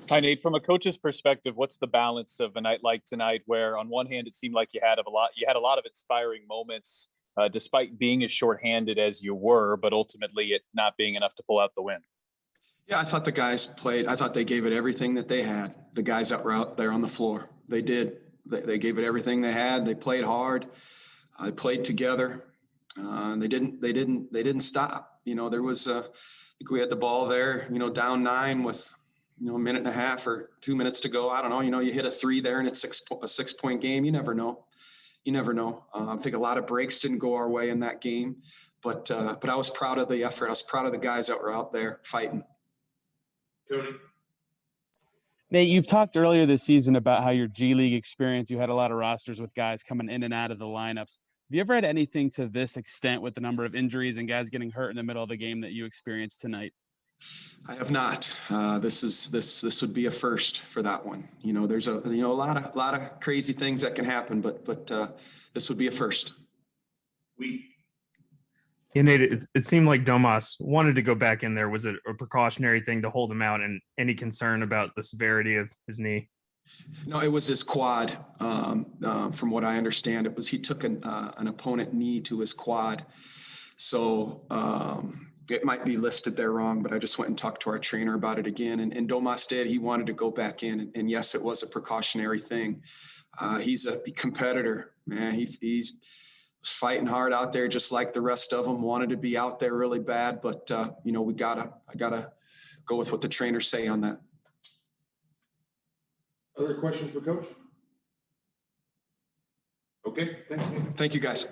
Hi, Nate. From a coach's perspective, what's the balance of a night like tonight, where on one hand it seemed like you had a lot of inspiring moments, despite being as shorthanded as you were, but ultimately it not being enough to pull out the win. Yeah, I thought the guys played. I thought they gave it everything that they had. The guys that were out there on the floor, they did. They gave it everything they had. They played hard. They played together. And they didn't stop. There was I think we had the ball there. Down nine with a minute and a half or 2 minutes to go. I don't know. You hit a three there and it's a 6 point game. You never know. You never know. I think a lot of breaks didn't go our way in that game, but I was proud of the effort. I was proud of the guys that were out there fighting. Tony. Nate, you've talked earlier this season about how your G League experience, you had a lot of rosters with guys coming in and out of the lineups. Have you ever had anything to this extent with the number of injuries and guys getting hurt in the middle of the game that you experienced tonight? I have not. This would be a first for that one. There's a lot of crazy things that can happen, but this would be a first. We Yeah, Nate, it seemed like Domas wanted to go back in there. Was it a precautionary thing to hold him out, and any concern about the severity of his knee? No, it was his quad. From what I understand, he took an opponent knee to his quad. So it might be listed there wrong, but I just went and talked to our trainer about it again. And Domas did. He wanted to go back in. And yes, it was a precautionary thing. He's a competitor, man. He's fighting hard out there, just like the rest of them. Wanted to be out there really bad, but I gotta go with what the trainers say on that. Other questions for Coach? Okay, thank you. Thank you, guys.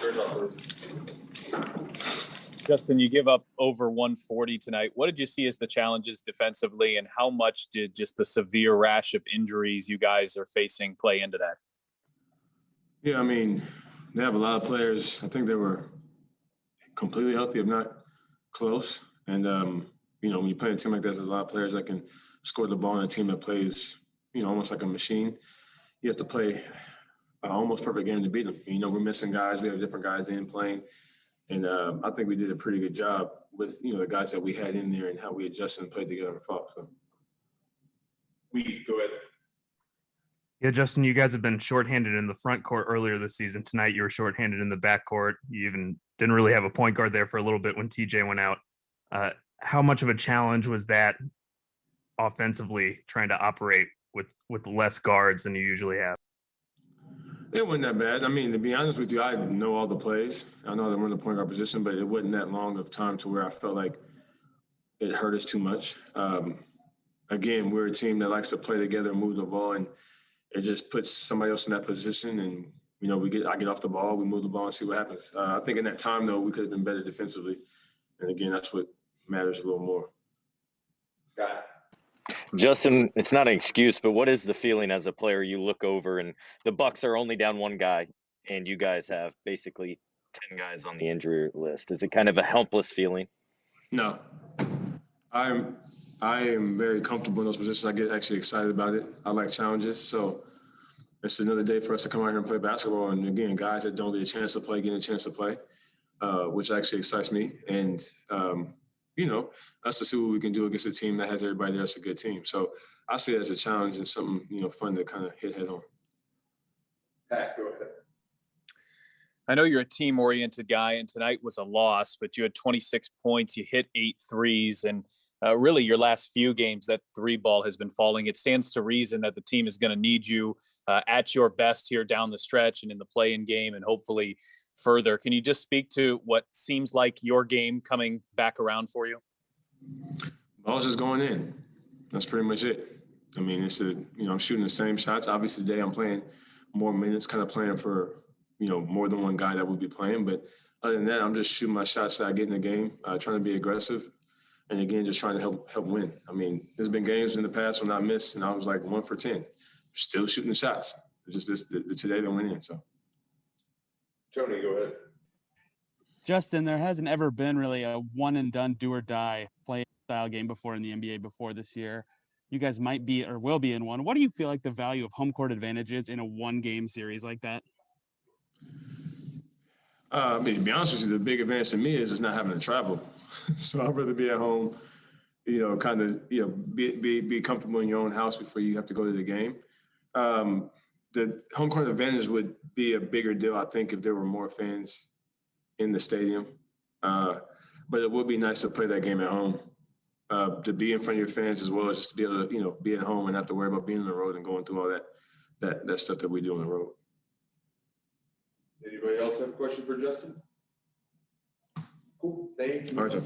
There's others. Justin, you give up over 140 tonight. What did you see as the challenges defensively, and how much did just the severe rash of injuries you guys are facing play into that? Yeah, I mean, they have a lot of players. I think they were completely healthy, if not close. And, when you play a team like that, there's a lot of players that can score the ball in a team that plays, almost like a machine. You have to play an almost perfect game to beat them. We're missing guys. We have different guys in playing. And I think we did a pretty good job with, the guys that we had in there and how we adjusted and played together and fought. So. Go ahead. Yeah, Justin, you guys have been shorthanded in the front court earlier this season. Tonight, you were shorthanded in the back court. You even didn't really have a point guard there for a little bit when TJ went out. How much of a challenge was that offensively, trying to operate with less guards than you usually have? It wasn't that bad. I mean, to be honest with you, I know all the plays. I know that we're in the point guard position, but it wasn't that long of time to where I felt like it hurt us too much. Again, we're a team that likes to play together and move the ball, and it just puts somebody else in that position. And I get off the ball, we move the ball, and see what happens. I think in that time though, we could have been better defensively. And again, that's what matters a little more. Scott. Justin, it's not an excuse, but what is the feeling as a player? You look over and the Bucks are only down one guy, and you guys have basically 10 guys on the injury list. Is it kind of a helpless feeling? No, I am very comfortable in those positions. I get actually excited about it. I like challenges, so it's another day for us to come out here and play basketball. And again, guys that don't get a chance to play, getting a chance to play, which actually excites me. And us to see what we can do against a team that has everybody there. It's a good team. So I see it as a challenge and something, fun to kind of hit head on. Pat, go ahead. I know you're a team-oriented guy, and tonight was a loss, but you had 26 points, you hit 8 threes, and really your last few games, that three ball has been falling. It stands to reason that the team is going to need you at your best here down the stretch and in the play-in game and hopefully further. Can you just speak to what seems like your game coming back around for you? Ball's just going in. That's pretty much it. I mean, I'm shooting the same shots. Obviously, today I'm playing more minutes, kind of playing for, more than one guy that would be playing. But other than that, I'm just shooting my shots that I get in the game, trying to be aggressive. And again, just trying to help win. I mean, there's been games in the past when I missed and I was like 1 for 10, still shooting the shots. It's just today they went in. So, Tony, go ahead. Justin, there hasn't ever been really a one and done do or die play style game before in the NBA before this year. You guys might be or will be in one. What do you feel like the value of home court advantage is in a one game series like that? I mean, to be honest with you, the big advantage to me is just not having to travel. So I'd rather be at home, kind of, be comfortable in your own house before you have to go to the game. The home court advantage would be a bigger deal, I think, if there were more fans in the stadium. But it would be nice to play that game at home, to be in front of your fans as well as just to be able to, be at home and not have to worry about being on the road and going through all that stuff that we do on the road. Anybody else have a question for Justin? Cool. Thank you. All right, Jeff.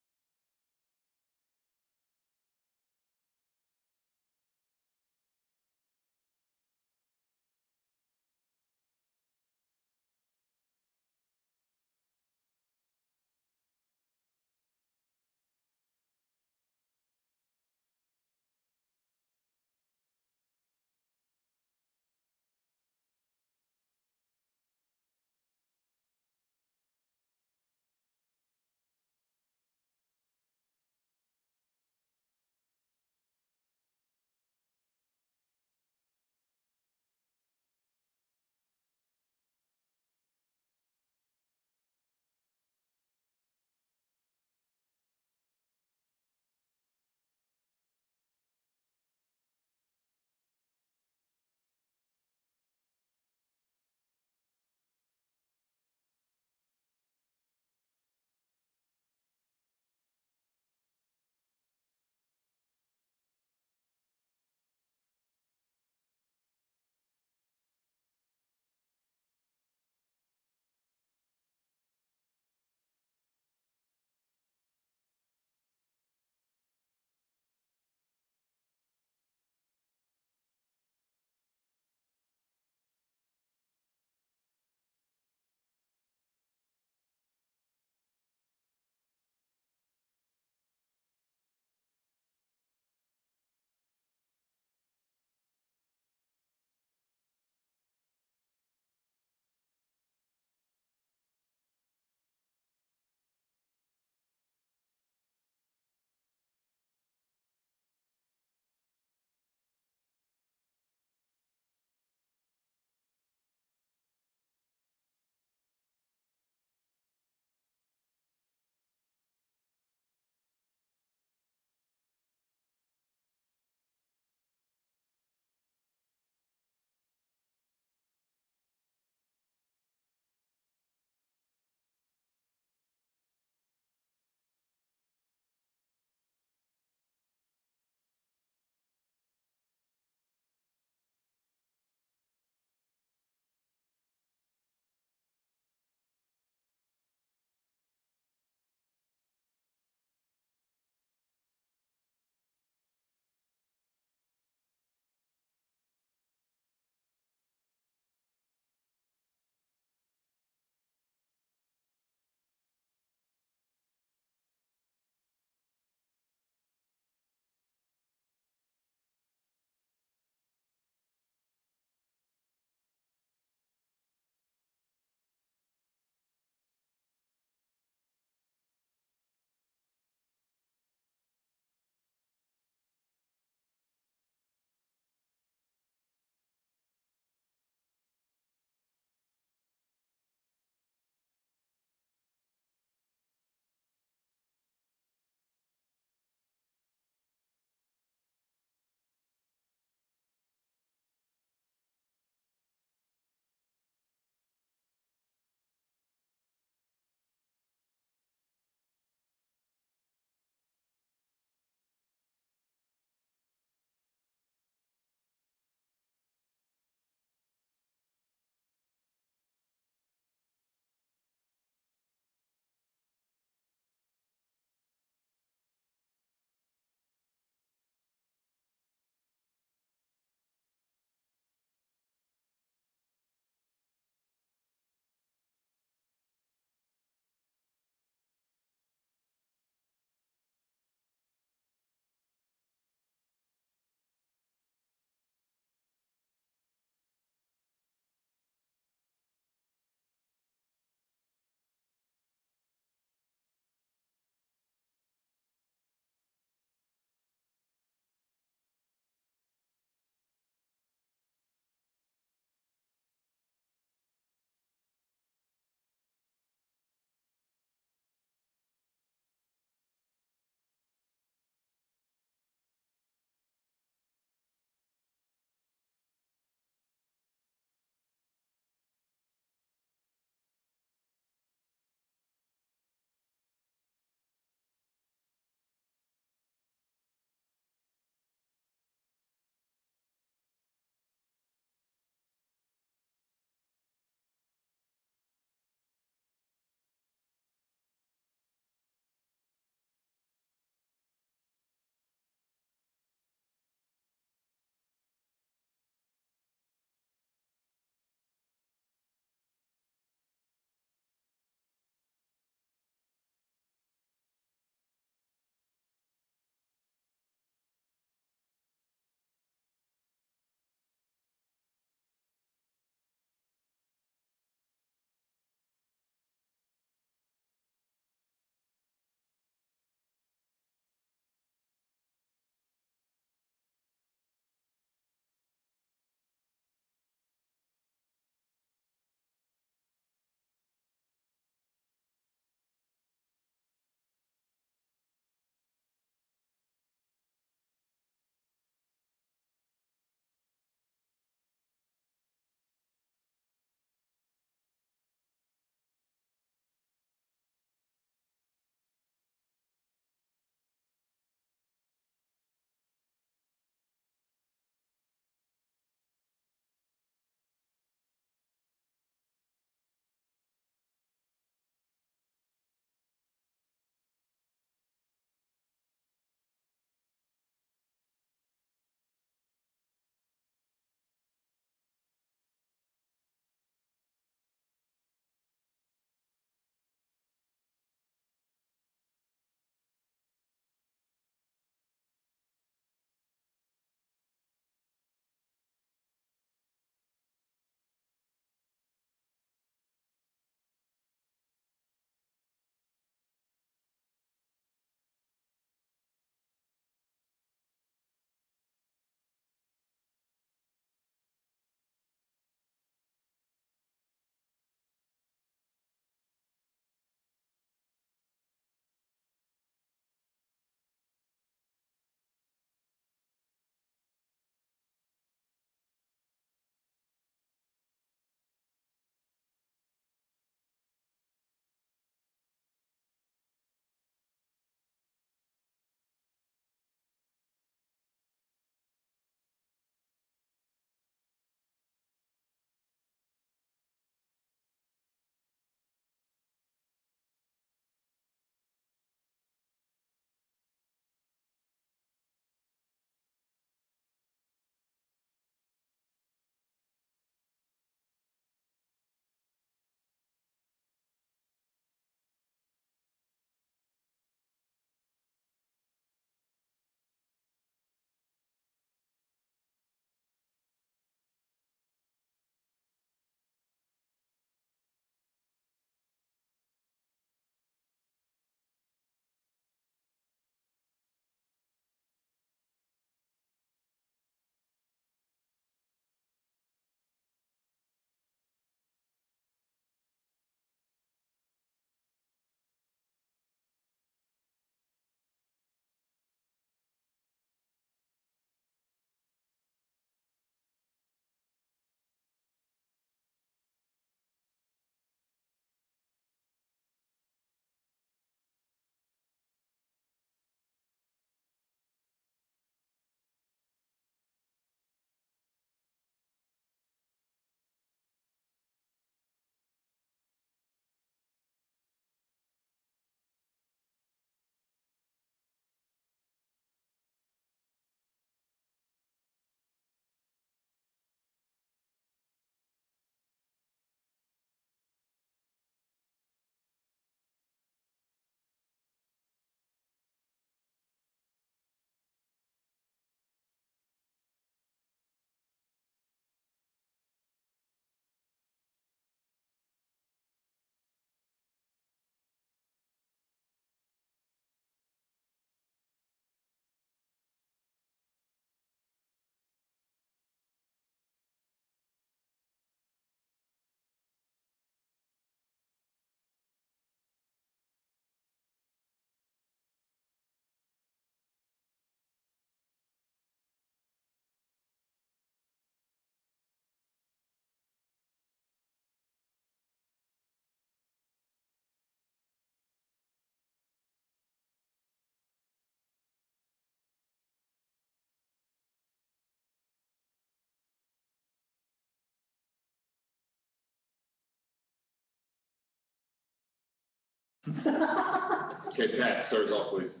Okay, Pat, start us off, please.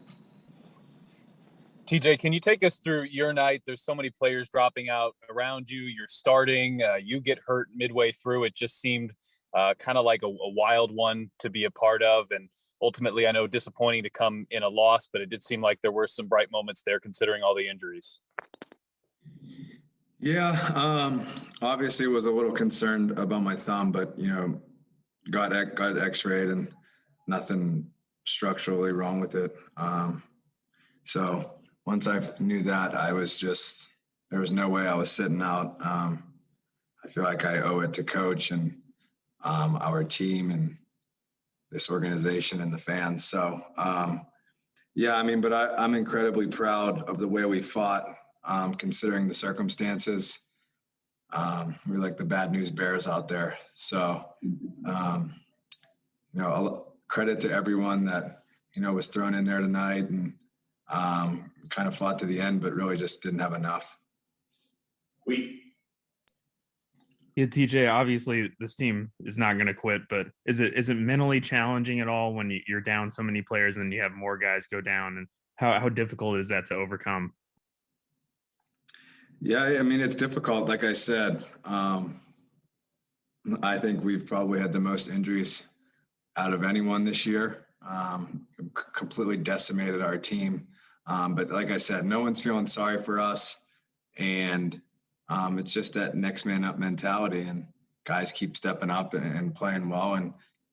TJ, can you take us through your night? There's so many players dropping out around you. You're starting. You get hurt midway through. It just seemed kind of like a wild one to be a part of. And ultimately, I know disappointing to come in a loss, but it did seem like there were some bright moments there considering all the injuries. Yeah, obviously was a little concerned about my thumb, but got X-rayed and nothing structurally wrong with it. So once I knew that, there was no way I was sitting out. I feel like I owe it to coach and our team and this organization and the fans. So yeah, I mean, but I'm incredibly proud of the way we fought, considering the circumstances. We're like the bad news bears out there. So, credit to everyone that, was thrown in there tonight and kind of fought to the end, but really just didn't have enough. Yeah, TJ, obviously this team is not going to quit, but is it mentally challenging at all when you're down so many players and then you have more guys go down, and how difficult is that to overcome? Yeah, I mean, it's difficult. Like I said, I think we've probably had the most injuries out of anyone this year. Completely decimated our team. But like I said, no one's feeling sorry for us. And it's just that next man up mentality, and guys keep stepping up and playing well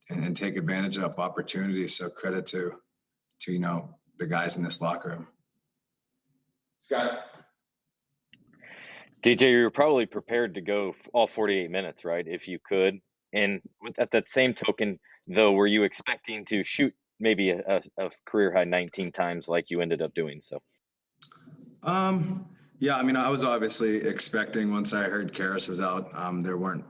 and take advantage of opportunities. So credit to the guys in this locker room. Scott. DJ, you're probably prepared to go all 48 minutes, right? If you could. And at that same token, though, were you expecting to shoot maybe a career high 19 times like you ended up doing so? Yeah, I mean, I was obviously expecting, once I heard Karras was out, there weren't,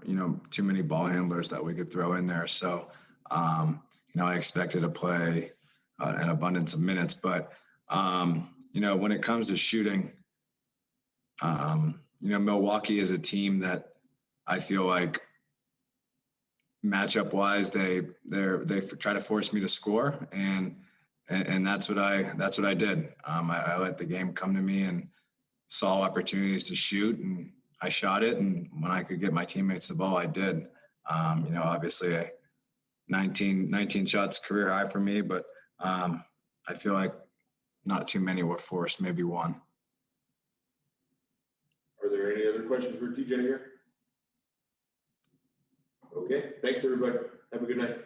too many ball handlers that we could throw in there. So, I expected to play an abundance of minutes. But, when it comes to shooting, Milwaukee is a team that I feel like matchup wise, they try to force me to score, and that's what I did. I let the game come to me and saw opportunities to shoot, and I shot it. And when I could get my teammates the ball, I did. Obviously 19 shots, career high for me, but I feel like not too many were forced, maybe one. Are there any other questions for TJ here? Okay, thanks everybody. Have a good night.